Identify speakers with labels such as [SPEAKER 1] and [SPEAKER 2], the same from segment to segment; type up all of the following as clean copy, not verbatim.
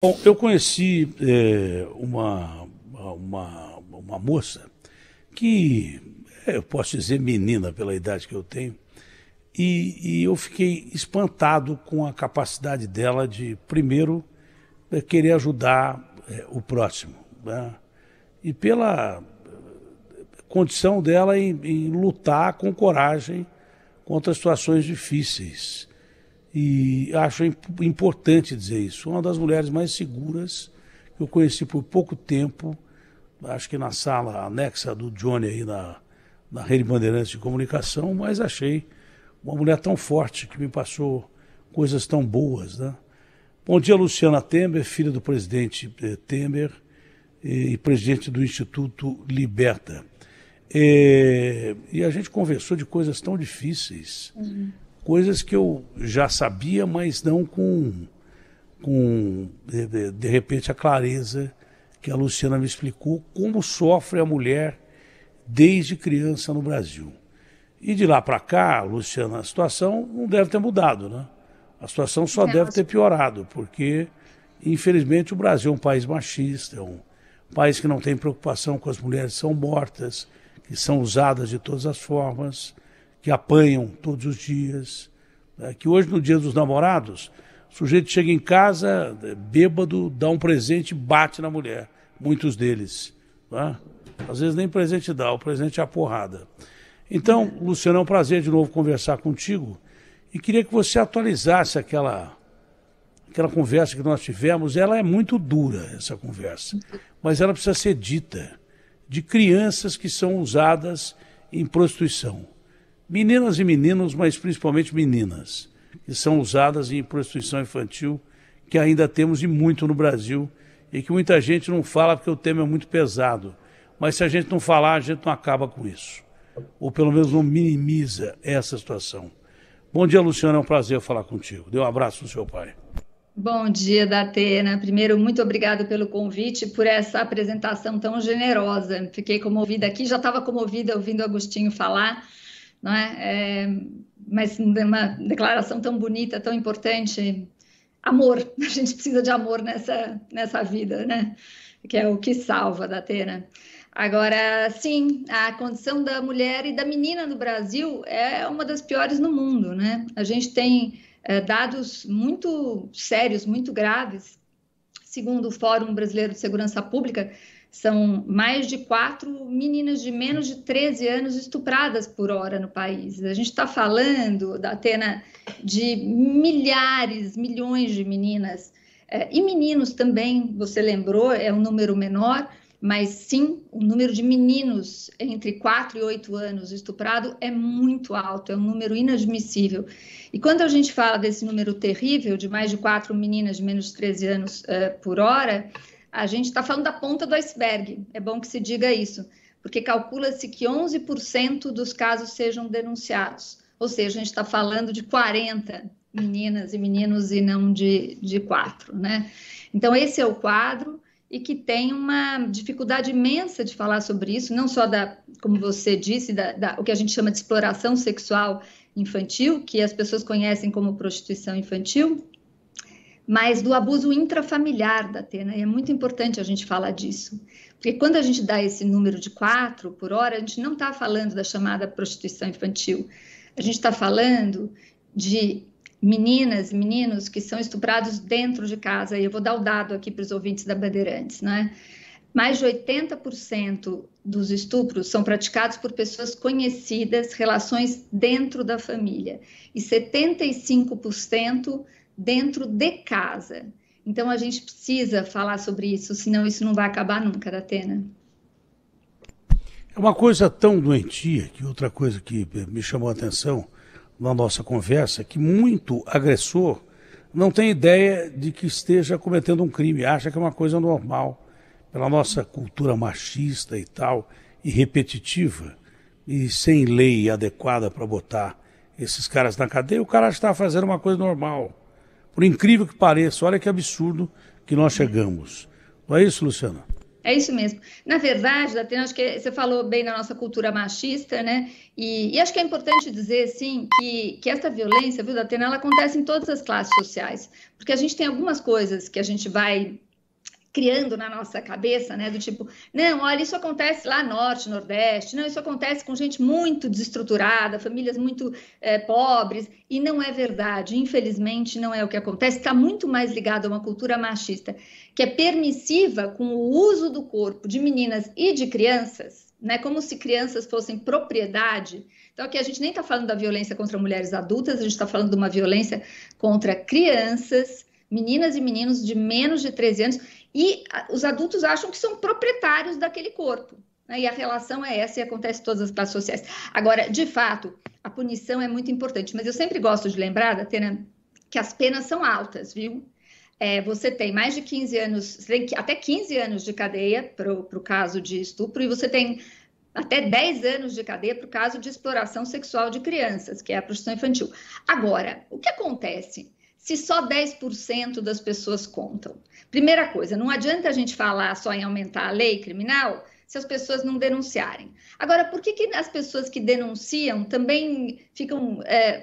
[SPEAKER 1] Bom, eu conheci uma moça que, eu posso dizer menina pela idade que eu tenho, e eu fiquei espantado com a capacidade dela de, primeiro, querer ajudar o próximo, né? E pela condição dela em lutar com coragem contra situações difíceis. E acho importante dizer isso. Uma das mulheres mais seguras que eu conheci por pouco tempo, acho que na sala anexa do Johnny aí na Rede Bandeirantes de Comunicação, mas achei uma mulher tão forte que me passou coisas tão boas, né? Bom dia, Luciana Temer, filha do presidente Temer e presidente do Instituto Liberta. E a gente conversou de coisas tão difíceis, coisas que eu já sabia, mas não de repente, a clareza que a Luciana me explicou como sofre a mulher desde criança no Brasil. E de lá para cá, Luciana, a situação não deve ter mudado, né? A situação só deve ter piorado, porque, infelizmente, o Brasil é um país machista, é um país que não tem preocupação com as mulheres que são mortas, que são usadas de todas as formas, que apanham todos os dias, né? Que hoje, no Dia dos Namorados, o sujeito chega em casa, bêbado, dá um presente e bate na mulher, muitos deles, né? Às vezes nem presente dá, o presente é a porrada. Então, Luciano, é um prazer de novo conversar contigo e queria que você atualizasse aquela conversa que nós tivemos. Ela é muito dura, essa conversa, mas ela precisa ser dita, de crianças que são usadas em prostituição. Meninas e meninos, mas principalmente meninas, que são usadas em prostituição infantil, que ainda temos e muito no Brasil, e que muita gente não fala porque o tema é muito pesado. Mas se a gente não falar, a gente não acaba com isso. Ou pelo menos não minimiza essa situação. Bom dia, Luciana, é um prazer falar contigo. Dê um abraço no seu pai.
[SPEAKER 2] Bom dia, Datena. Primeiro, muito obrigado pelo convite, por essa apresentação tão generosa. Fiquei comovida aqui, já estava comovida ouvindo o Agostinho falar, não é? Mas uma declaração tão bonita, tão importante. Amor, a gente precisa de amor nessa vida, né? Que é o que salva, Datena. Agora, sim, a condição da mulher e da menina no Brasil é uma das piores no mundo, né? A gente tem dados muito sérios, muito graves. Segundo o Fórum Brasileiro de Segurança Pública, são mais de 4 meninas de menos de 13 anos estupradas por hora no país. A gente está falando, Datena, de milhares, milhões de meninas. E meninos também, você lembrou, é um número menor, mas sim, o número de meninos entre 4 e 8 anos estuprado é muito alto, é um número inadmissível. E quando a gente fala desse número terrível, de mais de 4 meninas de menos de 13 anos por hora, a gente está falando da ponta do iceberg. É bom que se diga isso, porque calcula-se que 11% dos casos sejam denunciados. Ou seja, a gente está falando de 40 meninas e meninos e não de 4, né? Então, esse é o quadro, e que tem uma dificuldade imensa de falar sobre isso, não só como você disse, o que a gente chama de exploração sexual infantil, que as pessoas conhecem como prostituição infantil, mas do abuso intrafamiliar, Datena, e é muito importante a gente falar disso, porque quando a gente dá esse número de 4 por hora, a gente não está falando da chamada prostituição infantil, a gente está falando de meninas e meninos que são estuprados dentro de casa, e eu vou dar o dado aqui para os ouvintes da Bandeirantes, né? Mais de 80% dos estupros são praticados por pessoas conhecidas, relações dentro da família, e 75% dentro de casa. Então, a gente precisa falar sobre isso, senão isso não vai acabar nunca, Datena.
[SPEAKER 1] É uma coisa tão doentia, que outra coisa que me chamou a atenção na nossa conversa, que muito agressor não tem ideia de que esteja cometendo um crime, acha que é uma coisa normal, pela nossa cultura machista e tal, e repetitiva, e sem lei adequada para botar esses caras na cadeia, o cara está fazendo uma coisa normal. Por incrível que pareça, olha que absurdo que nós chegamos. Não é isso, Luciana?
[SPEAKER 2] É isso mesmo. Na verdade, Datena, acho que você falou bem da nossa cultura machista, né? E acho que é importante dizer, sim, que essa violência, viu, Datena, ela acontece em todas as classes sociais. Porque a gente tem algumas coisas que a gente vai criando na nossa cabeça, né, do tipo, não, olha, isso acontece lá norte, nordeste, não, isso acontece com gente muito desestruturada, famílias muito pobres, e não é verdade, infelizmente não é o que acontece, está muito mais ligado a uma cultura machista, que é permissiva com o uso do corpo de meninas e de crianças, né, como se crianças fossem propriedade. Então aqui a gente nem está falando da violência contra mulheres adultas, a gente está falando de uma violência contra crianças, meninas e meninos de menos de 13 anos, e os adultos acham que são proprietários daquele corpo, né? E a relação é essa e acontece em todas as classes sociais. Agora, de fato, a punição é muito importante, mas eu sempre gosto de lembrar, Datena, que as penas são altas, viu? Você tem mais de 15 anos, você tem até 15 anos de cadeia para o caso de estupro, e você tem até 10 anos de cadeia para o caso de exploração sexual de crianças, que é a prostituição infantil. Agora, o que acontece se só 10% das pessoas contam? Primeira coisa, não adianta a gente falar só em aumentar a lei criminal se as pessoas não denunciarem. Agora, por que as pessoas que denunciam também ficam...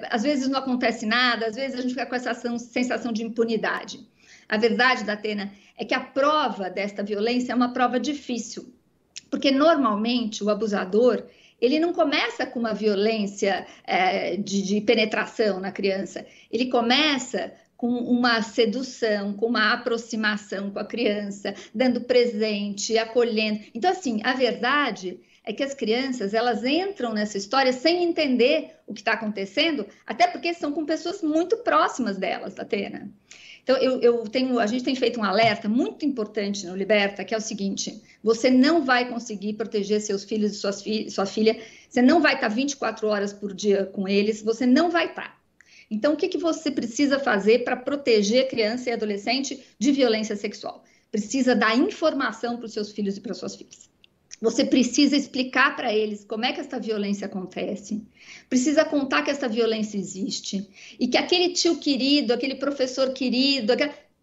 [SPEAKER 2] às vezes não acontece nada, às vezes a gente fica com essa sensação de impunidade? A verdade, Datena, é que a prova desta violência é uma prova difícil, porque normalmente o abusador... ele não começa com uma violência de penetração na criança, ele começa com uma sedução, com uma aproximação com a criança, dando presente, acolhendo. Então, assim, a verdade é que as crianças, elas entram nessa história sem entender o que está acontecendo, até porque são com pessoas muito próximas delas, Datena. Então, a gente tem feito um alerta muito importante no Liberta, que é o seguinte: você não vai conseguir proteger seus filhos e sua filha, você não vai estar 24 horas por dia com eles, você não vai estar. Então, o que você precisa fazer para proteger criança e adolescente de violência sexual? Precisa dar informação para os seus filhos e para suas filhas. Você precisa explicar para eles como é que essa violência acontece, precisa contar que essa violência existe e que aquele tio querido, aquele professor querido,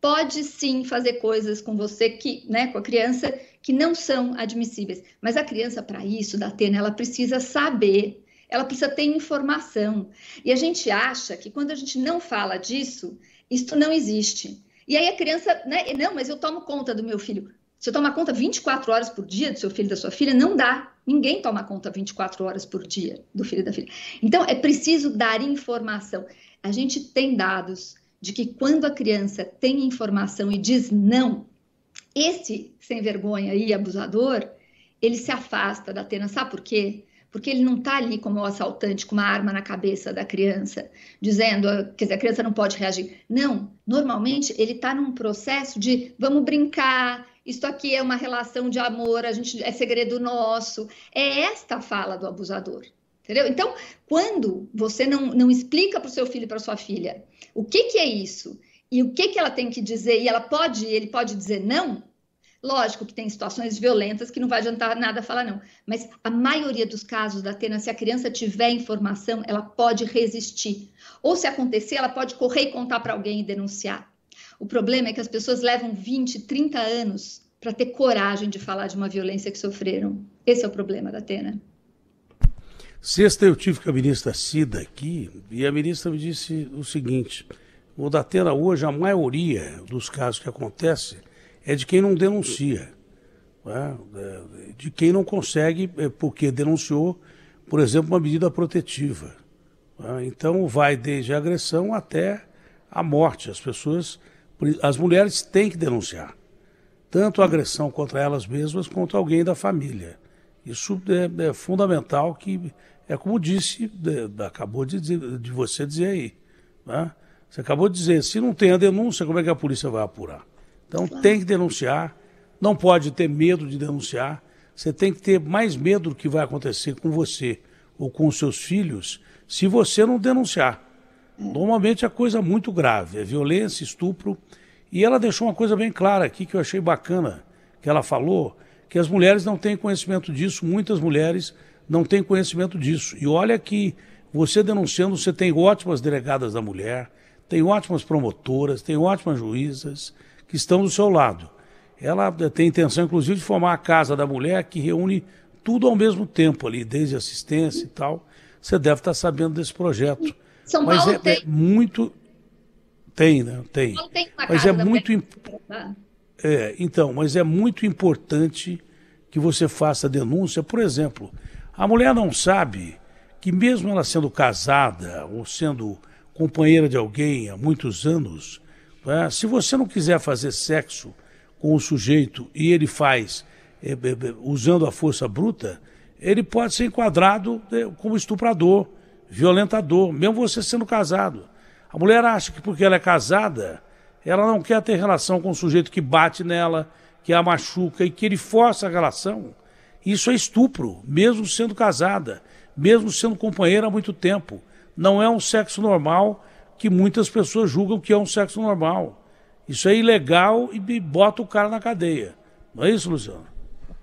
[SPEAKER 2] pode sim fazer coisas com você, né, com a criança, que não são admissíveis. Mas a criança, para isso, Datena, ela precisa saber, ela precisa ter informação. E a gente acha que quando a gente não fala disso, isso não existe. E aí a criança, né, não, mas eu tomo conta do meu filho. Se eu tomar conta 24 horas por dia do seu filho e da sua filha, não dá. Ninguém toma conta 24 horas por dia do filho e da filha. Então, é preciso dar informação. A gente tem dados de que quando a criança tem informação e diz não, esse sem vergonha aí, abusador, ele se afasta da Datena. Sabe por quê? Porque ele não está ali como o assaltante, com uma arma na cabeça da criança, dizendo, quer dizer, a criança não pode reagir. Não, normalmente ele está num processo de vamos brincar, isso aqui é uma relação de amor, é segredo nosso. É esta a fala do abusador, entendeu? Então, quando você não explica para o seu filho e para sua filha o que é isso e o que ela tem que dizer, e ele pode dizer não, lógico que tem situações violentas que não vai adiantar nada falar não, mas a maioria dos casos, Datena, se a criança tiver informação, ela pode resistir. Ou se acontecer, ela pode correr e contar para alguém e denunciar. O problema é que as pessoas levam 20, 30 anos para ter coragem de falar de uma violência que sofreram. Esse é o problema, Datena.
[SPEAKER 1] Sexta eu tive com a ministra Cida aqui e a ministra me disse o seguinte: o Datena, hoje a maioria dos casos que acontecem é de quem não denuncia, né? De quem não consegue, porque denunciou, por exemplo, uma medida protetiva, né? Então vai desde a agressão até a morte. As mulheres têm que denunciar, tanto a agressão contra elas mesmas quanto alguém da família. Isso é fundamental, que é como disse, acabou de você dizer aí, né? Você acabou de dizer, se não tem a denúncia, como é que a polícia vai apurar? Então tem que denunciar, não pode ter medo de denunciar, você tem que ter mais medo do que vai acontecer com você ou com os seus filhos se você não denunciar. Normalmente é coisa muito grave, é violência, estupro. E ela deixou uma coisa bem clara aqui que eu achei bacana, que ela falou que as mulheres não têm conhecimento disso, muitas mulheres não têm conhecimento disso. E olha que você denunciando, você tem ótimas delegadas da mulher, tem ótimas promotoras, tem ótimas juízas que estão do seu lado. ela tem intenção, inclusive, de formar a Casa da Mulher, que reúne tudo ao mesmo tempo ali, desde assistência e tal. Você deve estar sabendo desse projeto.
[SPEAKER 2] São
[SPEAKER 1] Mas
[SPEAKER 2] Paulo tem.
[SPEAKER 1] É muito... Tem, né? Tem.
[SPEAKER 2] São Paulo tem uma
[SPEAKER 1] Mas
[SPEAKER 2] casa
[SPEAKER 1] é
[SPEAKER 2] da
[SPEAKER 1] muito...
[SPEAKER 2] mulher.
[SPEAKER 1] Então, mas é muito importante que você faça a denúncia. Por exemplo, a mulher não sabe que mesmo ela sendo casada ou sendo companheira de alguém há muitos anos, né, se você não quiser fazer sexo com o sujeito e ele faz usando a força bruta, ele pode ser enquadrado como estuprador, violentador, mesmo você sendo casado. A mulher acha que porque ela é casada, ela não quer ter relação com o sujeito que bate nela, que a machuca e que ele força a relação. Isso é estupro, mesmo sendo casada, mesmo sendo companheira há muito tempo. Não é um sexo normal que muitas pessoas julgam que é um sexo normal. Isso é ilegal e bota o cara na cadeia. Não é isso, Luciano?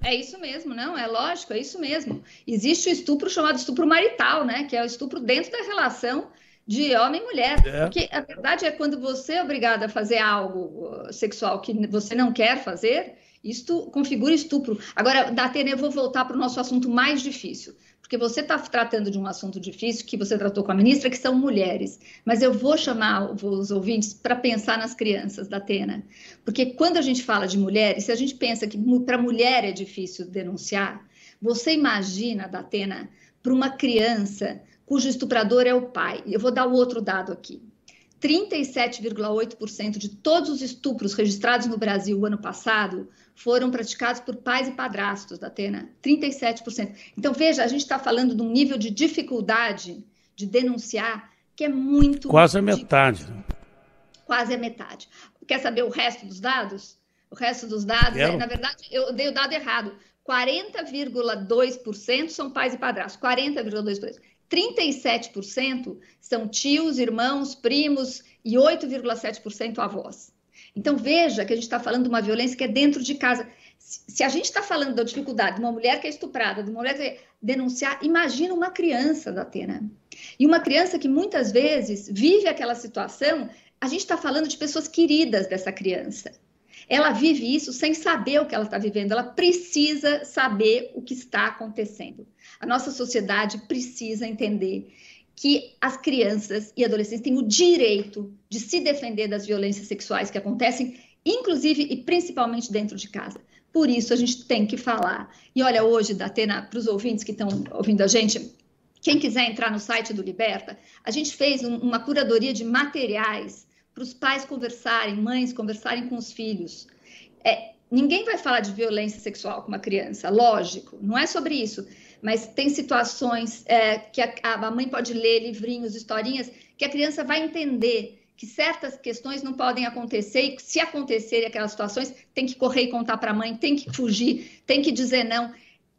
[SPEAKER 2] É isso mesmo, não, é lógico, é isso mesmo. Existe o estupro chamado estupro marital, né? Que é o estupro dentro da relação de homem e mulher. Porque a verdade é que quando você é obrigado a fazer algo sexual que você não quer fazer, isto configura estupro. Agora, Datena, eu vou voltar para o nosso assunto mais difícil, porque você está tratando de um assunto difícil que você tratou com a ministra, que são mulheres. Mas eu vou chamar os ouvintes para pensar nas crianças, Datena. Porque quando a gente fala de mulheres, se a gente pensa que para mulher é difícil denunciar, você imagina, Datena, para uma criança cujo estuprador é o pai. Eu vou dar o outro dado aqui. 37,8% de todos os estupros registrados no Brasil o ano passado foram praticados por pais e padrastos, Datena. 37%. Então, veja, a gente está falando de um nível de dificuldade de denunciar que é muito...
[SPEAKER 1] Quase a metade.
[SPEAKER 2] Quase a metade. Quer saber o resto dos dados? O resto dos dados, na verdade, eu dei o dado errado. 40,2% são pais e padrastos. 40,2%. 37% são tios, irmãos, primos e 8,7% avós. Então, veja que a gente está falando de uma violência que é dentro de casa. Se a gente está falando da dificuldade de uma mulher que é estuprada, de uma mulher que é denunciar, imagina uma criança, Datena. E uma criança que muitas vezes vive aquela situação, a gente está falando de pessoas queridas dessa criança. Ela vive isso sem saber o que ela está vivendo, ela precisa saber o que está acontecendo. A nossa sociedade precisa entender que as crianças e adolescentes têm o direito de se defender das violências sexuais que acontecem, inclusive e principalmente dentro de casa. Por isso a gente tem que falar. E olha, hoje, Datena, para os ouvintes que estão ouvindo a gente, quem quiser entrar no site do Liberta, a gente fez uma curadoria de materiais para os pais conversarem, mães conversarem com os filhos. Ninguém vai falar de violência sexual com uma criança, lógico, não é sobre isso, mas tem situações que a mãe pode ler livrinhos, historinhas, que a criança vai entender que certas questões não podem acontecer e se acontecerem aquelas situações, tem que correr e contar para a mãe, tem que fugir, tem que dizer não.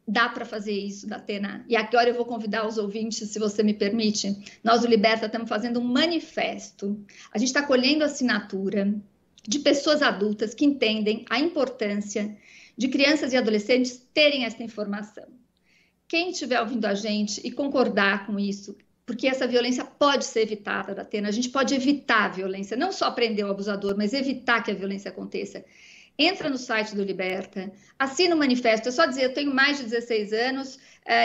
[SPEAKER 2] Dá para fazer isso, Datena. E agora eu vou convidar os ouvintes, se você me permite. Nós do Liberta estamos fazendo um manifesto. A gente está colhendo assinatura de pessoas adultas que entendem a importância de crianças e adolescentes terem essa informação. Quem estiver ouvindo a gente e concordar com isso, porque essa violência pode ser evitada, Datena, a gente pode evitar a violência, não só prender o abusador, mas evitar que a violência aconteça. Entra no site do Liberta, assina o manifesto, é só dizer, eu tenho mais de 16 anos,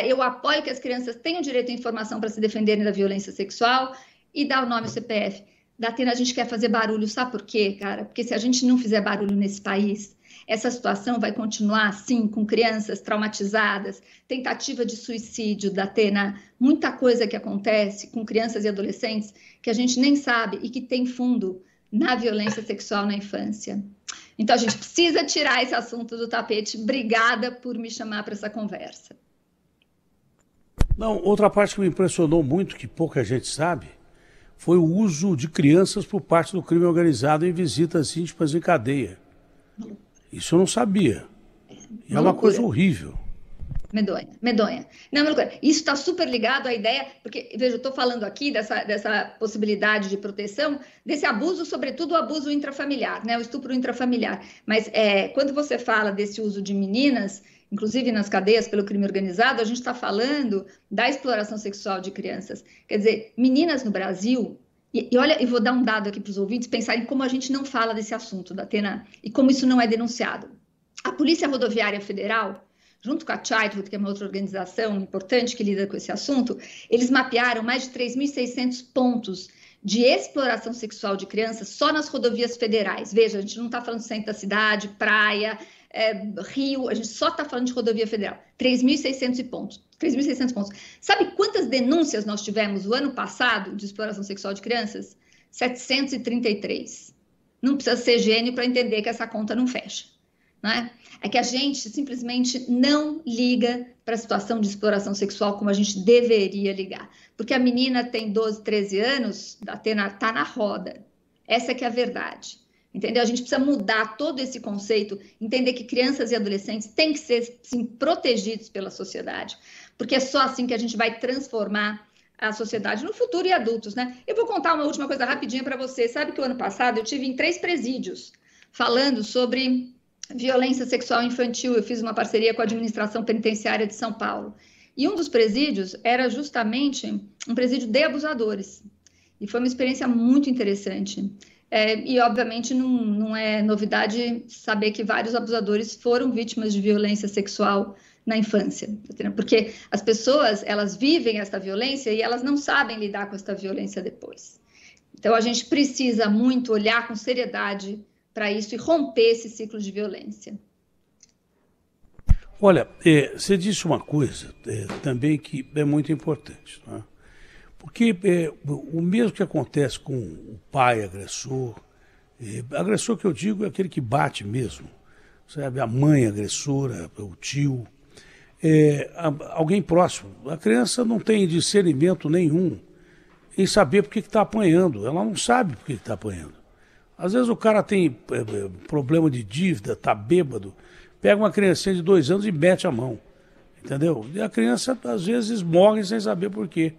[SPEAKER 2] eu apoio que as crianças tenham direito à informação para se defenderem da violência sexual e dá o nome e o CPF. Datena, a gente quer fazer barulho, sabe por quê, cara? Porque se a gente não fizer barulho nesse país, essa situação vai continuar assim, com crianças traumatizadas, tentativa de suicídio, Datena, muita coisa que acontece com crianças e adolescentes que a gente nem sabe e que tem fundo na violência sexual na infância. Então, a gente precisa tirar esse assunto do tapete. Obrigada por me chamar para essa conversa.
[SPEAKER 1] Não, outra parte que me impressionou muito, que pouca gente sabe, foi o uso de crianças por parte do crime organizado em visitas íntimas em cadeia. Isso eu não sabia. E é uma coisa horrível.
[SPEAKER 2] Medonha, medonha. Não, isso está super ligado à ideia, porque, veja, eu estou falando aqui dessa possibilidade de proteção, desse abuso, sobretudo o abuso intrafamiliar, né? O estupro intrafamiliar. Mas quando você fala desse uso de meninas, inclusive nas cadeias pelo crime organizado, a gente está falando da exploração sexual de crianças. Quer dizer, meninas no Brasil, e olha, eu vou dar um dado aqui para os ouvintes pensarem como a gente não fala desse assunto, Datena, e como isso não é denunciado. A Polícia Rodoviária Federal, junto com a Childhood, que é uma outra organização importante que lida com esse assunto, eles mapearam mais de 3.600 pontos de exploração sexual de crianças só nas rodovias federais. Veja, a gente não está falando de centro da cidade, praia, Rio, a gente só está falando de rodovia federal. 3.600 pontos. 3.600 pontos. Sabe quantas denúncias nós tivemos o ano passado de exploração sexual de crianças? 733. Não precisa ser gênio para entender que essa conta não fecha. Não é? É que a gente simplesmente não liga para a situação de exploração sexual como a gente deveria ligar. Porque a menina tem 12, 13 anos, está na roda. Essa que é a verdade. Entendeu? A gente precisa mudar todo esse conceito, entender que crianças e adolescentes têm que ser, sim, protegidos pela sociedade, porque é só assim que a gente vai transformar a sociedade no futuro e adultos, né? Eu vou contar uma última coisa rapidinha para você. Sabe que o ano passado eu tive em 3 presídios falando sobre violência sexual infantil. Eu fiz uma parceria com a administração penitenciária de São Paulo. E um dos presídios era justamente um presídio de abusadores. E foi uma experiência muito interessante. E, obviamente, não é novidade saber que vários abusadores foram vítimas de violência sexual na infância. Porque as pessoas, elas vivem essa violência e elas não sabem lidar com essa violência depois. Então, a gente precisa muito olhar com seriedade para isso e romper esse ciclo de violência.
[SPEAKER 1] Olha, você disse uma coisa também que é muito importante, não é? Porque o mesmo que acontece com o pai agressor, agressor que eu digo é aquele que bate mesmo, sabe? A mãe agressora, o tio, alguém próximo. A criança não tem discernimento nenhum em saber por que está apanhando, ela não sabe por que está apanhando. Às vezes o cara tem problema de dívida, está bêbado, pega uma criancinha de 2 anos e mete a mão, entendeu? E a criança às vezes morre sem saber por quê.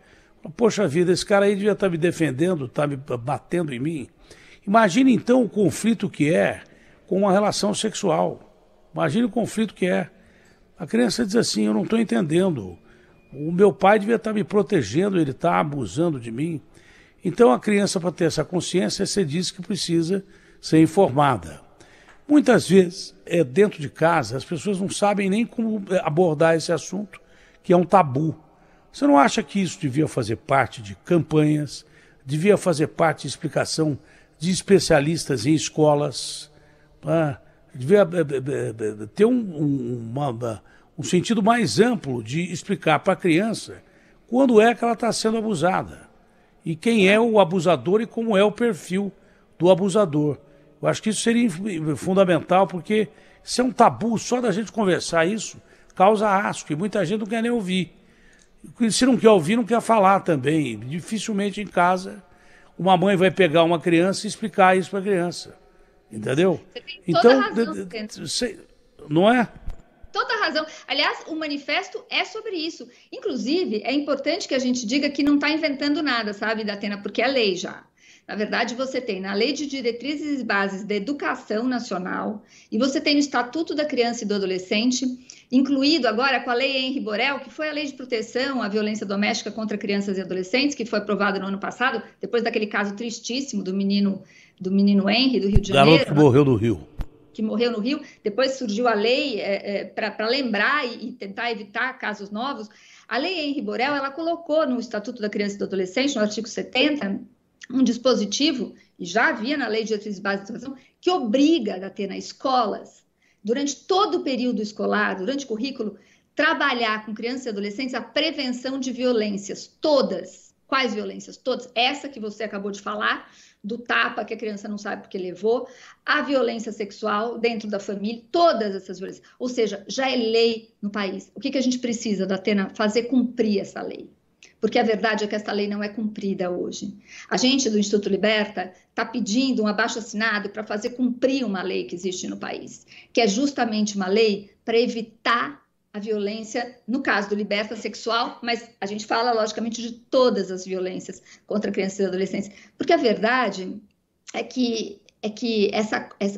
[SPEAKER 1] Poxa vida, esse cara aí devia estar me defendendo, está me batendo em mim. Imagine então o conflito que é com uma relação sexual. Imagine o conflito que é. A criança diz assim, eu não estou entendendo. O meu pai devia estar me protegendo, ele está abusando de mim. Então a criança, para ter essa consciência, você diz que precisa ser informada. Muitas vezes, dentro de casa, as pessoas não sabem nem como abordar esse assunto, que é um tabu. Você não acha que isso devia fazer parte de campanhas, devia fazer parte de explicação de especialistas em escolas, devia ter um sentido mais amplo de explicar para a criança quando é que ela está sendo abusada e quem é o abusador e como é o perfil do abusador. Eu acho que isso seria fundamental, porque se é um tabu, só da gente conversar isso, causa asco, e muita gente não quer nem ouvir. Se não quer ouvir, não quer falar também. Dificilmente em casa uma mãe vai pegar uma criança e explicar isso para a criança. Entendeu?
[SPEAKER 2] Você tem toda razão,
[SPEAKER 1] não é?
[SPEAKER 2] Toda razão. Aliás, o manifesto é sobre isso. Inclusive, é importante que a gente diga que não está inventando nada, sabe, Datena? Porque é lei já. Na verdade, você tem na Lei de Diretrizes e Bases da Educação Nacional e você tem no Estatuto da Criança e do Adolescente, incluído agora com a Lei Henri Borel, que foi a Lei de Proteção à Violência Doméstica contra Crianças e Adolescentes, que foi aprovada no ano passado, depois daquele caso tristíssimo do menino Henri, do Rio de Janeiro.
[SPEAKER 1] Garoto que morreu no Rio.
[SPEAKER 2] Que morreu no Rio. Depois surgiu a lei para lembrar e tentar evitar casos novos. A Lei Henri Borel, ela colocou no Estatuto da Criança e do Adolescente, no artigo 70, um dispositivo, e já havia na Lei de Diretrizes Básicas de Educação, que obriga a ter nas escolas, durante todo o período escolar, durante o currículo, trabalhar com crianças e adolescentes a prevenção de violências, todas. Quais violências? Todas. Essa que você acabou de falar, do tapa que a criança não sabe porque levou, a violência sexual dentro da família, todas essas violências. Ou seja, já é lei no país. O que a gente precisa, Datena? Fazer cumprir essa lei. Porque a verdade é que essa lei não é cumprida hoje. A gente do Instituto Liberta está pedindo um abaixo-assinado para fazer cumprir uma lei que existe no país, que é justamente uma lei para evitar a violência, no caso do Liberta sexual, mas a gente fala, logicamente, de todas as violências contra crianças e adolescentes. Porque a verdade é que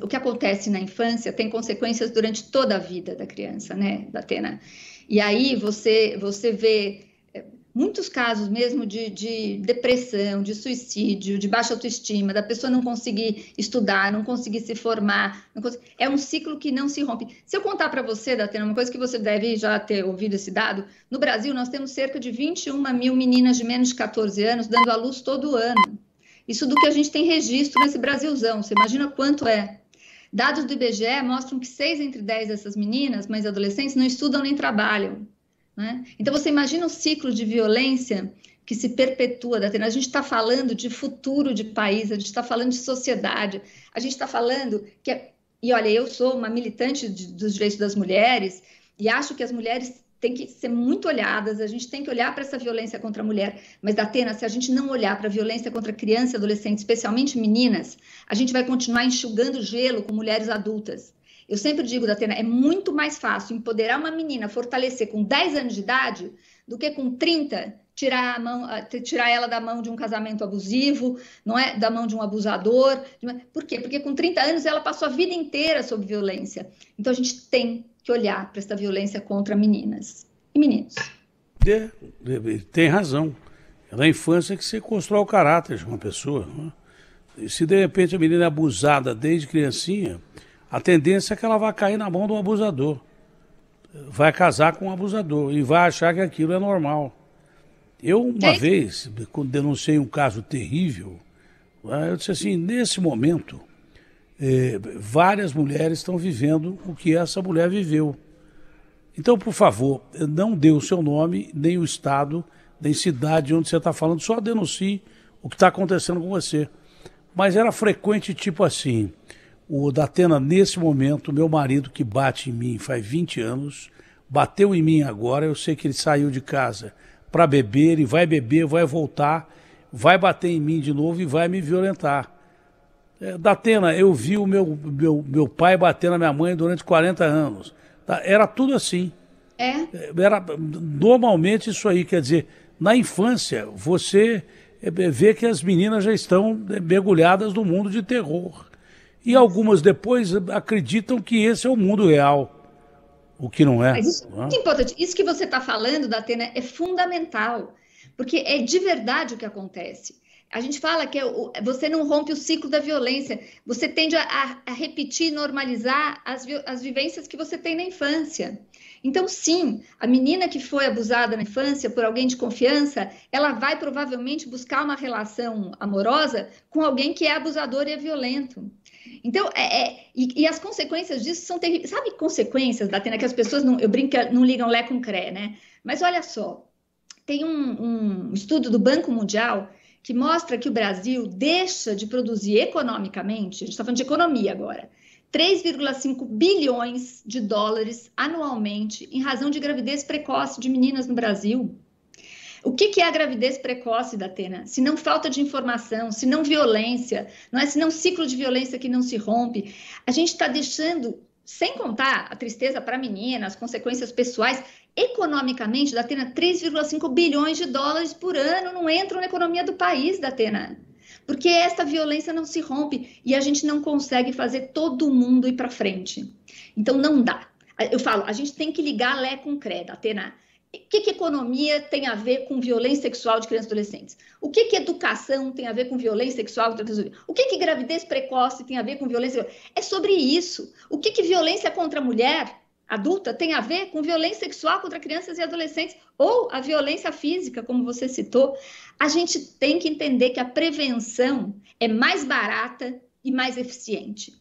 [SPEAKER 2] o que acontece na infância tem consequências durante toda a vida da criança, né, Datena? E aí você vê muitos casos mesmo de depressão, de suicídio, de baixa autoestima, da pessoa não conseguir estudar, não conseguir se formar. É um ciclo que não se rompe. Se eu contar para você, Datena, uma coisa que você deve já ter ouvido esse dado, no Brasil nós temos cerca de 21 mil meninas de menos de 14 anos dando à luz todo ano. Isso do que a gente tem registro nesse Brasilzão. Você imagina quanto é? Dados do IBGE mostram que 6 entre 10 dessas meninas, mães adolescentes, não estudam nem trabalham. Né? Então, você imagina o ciclo de violência que se perpetua. A gente está falando de futuro de país, a gente está falando de sociedade, a gente está falando que... E olha, eu sou uma militante dos direitos das mulheres e acho que as mulheres têm que ser muito olhadas, a gente tem que olhar para essa violência contra a mulher, mas, Datena, se a gente não olhar para a violência contra criança e adolescente, especialmente meninas, a gente vai continuar enxugando gelo com mulheres adultas. Eu sempre digo, Datena, é muito mais fácil empoderar uma menina, fortalecer com 10 anos de idade, do que com 30, tirar ela da mão de um casamento abusivo, não é? Da mão de um abusador. Por quê? Porque com 30 anos ela passou a vida inteira sob violência. Então a gente tem que olhar para essa violência contra meninas e meninos.
[SPEAKER 1] Tem razão. É na infância que se constrói o caráter de uma pessoa. Né? E se de repente a menina é abusada desde criancinha, a tendência é que ela vai cair na mão de um abusador. Vai casar com um abusador e vai achar que aquilo é normal. Eu, uma vez, quando denunciei um caso terrível, eu disse assim, nesse momento, várias mulheres estão vivendo o que essa mulher viveu. Então, por favor, não dê o seu nome, nem o estado, nem cidade onde você está falando, só denuncie o que está acontecendo com você. Mas era frequente, tipo assim, o Datena, nesse momento, meu marido que bate em mim faz 20 anos, bateu em mim agora, eu sei que ele saiu de casa para beber, e vai beber, vai voltar, vai bater em mim de novo e vai me violentar. Datena, eu vi o meu pai bater na minha mãe durante 40 anos. Era tudo assim. Era normalmente isso aí, quer dizer, na infância você vê que as meninas já estão mergulhadas no mundo de terror. E algumas depois acreditam que esse é o mundo real. O que não é.
[SPEAKER 2] Mas isso é muito importante. Isso que você está falando, Datena, é fundamental, porque é de verdade o que acontece. A gente fala que você não rompe o ciclo da violência, você tende a repetir e normalizar as vivências que você tem na infância. Então, sim, a menina que foi abusada na infância por alguém de confiança, ela vai provavelmente buscar uma relação amorosa com alguém que é abusador e é violento. Então, e as consequências disso são terríveis. Sabe consequências, Datena, que as pessoas, eu brinco, não ligam lé com cré, né? Mas olha só, tem um estudo do Banco Mundial que mostra que o Brasil deixa de produzir economicamente, a gente está falando de economia agora, 3,5 bilhões de dólares anualmente em razão de gravidez precoce de meninas no Brasil. O que é a gravidez precoce, Datena? Se não falta de informação, se não violência, não é? Se não ciclo de violência que não se rompe. A gente está deixando, sem contar a tristeza para a menina, as consequências pessoais, economicamente, Datena, 3,5 bilhões de dólares por ano não entram na economia do país, Datena. Porque esta violência não se rompe e a gente não consegue fazer todo mundo ir para frente. Então, não dá. Eu falo, a gente tem que ligar lé com cré, Datena. O que economia tem a ver com violência sexual de crianças e adolescentes? O que educação tem a ver com violência sexual de crianças e adolescentes? O que gravidez precoce tem a ver com violência? É sobre isso. O que violência contra a mulher adulta tem a ver com violência sexual contra crianças e adolescentes ou a violência física, como você citou? A gente tem que entender que a prevenção é mais barata e mais eficiente.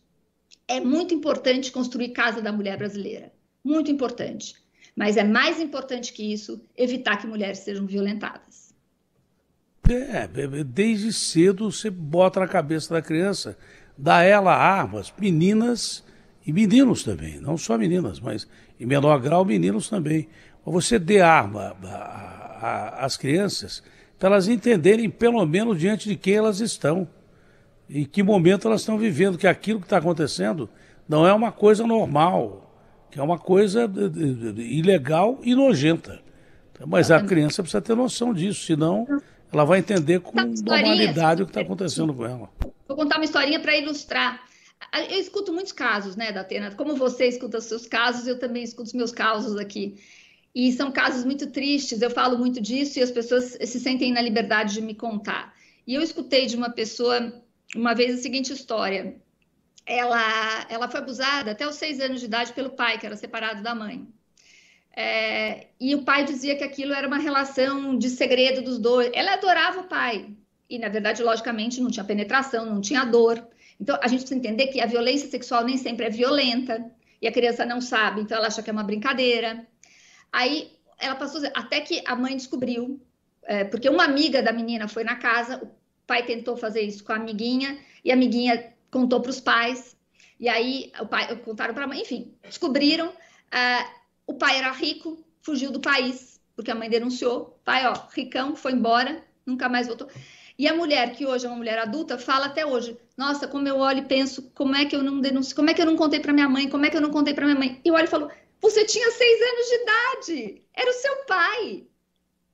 [SPEAKER 2] É muito importante construir Casa da Mulher Brasileira. Muito importante. Mas é mais importante que isso evitar que mulheres sejam violentadas.
[SPEAKER 1] Desde cedo você bota na cabeça da criança, dá a ela armas, meninas e meninos também, não só meninas, mas em menor grau meninos também. Você dê arma às crianças para elas entenderem pelo menos diante de quem elas estão, em que momento elas estão vivendo, que aquilo que está acontecendo não é uma coisa normal, que é uma coisa ilegal e nojenta. Mas a criança precisa ter noção disso, senão ela vai entender com normalidade o que está acontecendo com ela.
[SPEAKER 2] Vou contar uma historinha para ilustrar. Eu escuto muitos casos, né, Datena? Como você escuta os seus casos, eu também escuto os meus casos aqui. E são casos muito tristes, eu falo muito disso e as pessoas se sentem na liberdade de me contar. E eu escutei de uma pessoa uma vez a seguinte história. Ela foi abusada até os 6 anos de idade pelo pai, que era separado da mãe. E o pai dizia que aquilo era uma relação de segredo dos dois. Ela adorava o pai. E, na verdade, logicamente, não tinha penetração, não tinha dor. Então, a gente precisa entender que a violência sexual nem sempre é violenta. E a criança não sabe, então ela acha que é uma brincadeira. Aí, ela passou... Até que a mãe descobriu, porque uma amiga da menina foi na casa, o pai tentou fazer isso com a amiguinha, e a amiguinha contou para os pais. E aí, o pai contaram para a mãe. Enfim, descobriram. O pai era rico, fugiu do país, porque a mãe denunciou. Pai, ó, ricão, foi embora, nunca mais voltou. E a mulher, que hoje é uma mulher adulta, fala até hoje: nossa, como eu olho e penso, como é que eu não denuncio, como é que eu não contei para minha mãe, como é que eu não contei para minha mãe? E eu olho e falo: você tinha 6 anos de idade, era o seu pai.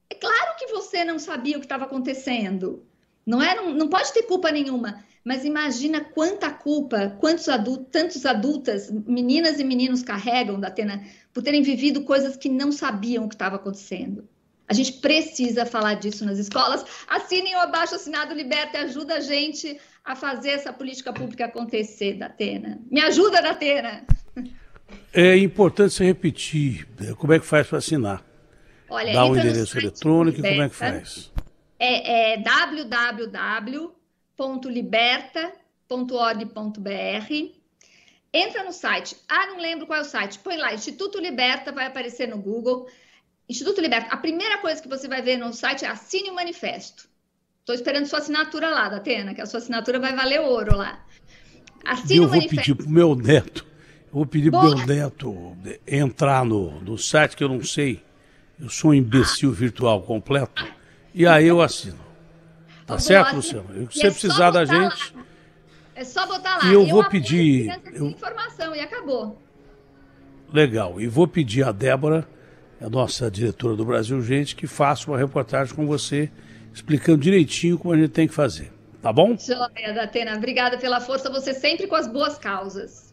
[SPEAKER 2] É claro que você não sabia o que estava acontecendo, não pode ter culpa nenhuma, mas imagina quanta culpa, tantos adultas, meninas e meninos carregam, Datena, por terem vivido coisas que não sabiam o que estava acontecendo. A gente precisa falar disso nas escolas. Assinem o abaixo-assinado Liberta e ajuda a gente a fazer essa política pública acontecer, Datena. Me ajuda, Datena!
[SPEAKER 1] É importante você repetir como é que faz para assinar.
[SPEAKER 2] Olha,
[SPEAKER 1] dá um endereço eletrônico e como é que faz?
[SPEAKER 2] É www.liberta.org.br. Entra no site. Não lembro qual é o site. Põe lá, Instituto Liberta, vai aparecer no Google. Instituto Liberta, a primeira coisa que você vai ver no site é assine o manifesto. Estou esperando sua assinatura lá, Datena, que a sua assinatura vai valer ouro lá. Assine o manifesto. Eu vou pedir pro meu neto entrar no site, que eu não sei. Eu sou um imbecil virtual completo. E aí eu assino. Tá certo, Luciano? Se você precisar da gente... É só botar lá.
[SPEAKER 1] E eu vou pedir...
[SPEAKER 2] informação e acabou.
[SPEAKER 1] Legal. E vou pedir a Débora, a nossa diretora do Brasil Gente, que faça uma reportagem com você, explicando direitinho como a gente tem que fazer. Tá bom?
[SPEAKER 2] Joia, Datena. Obrigada pela força. Você sempre com as boas causas.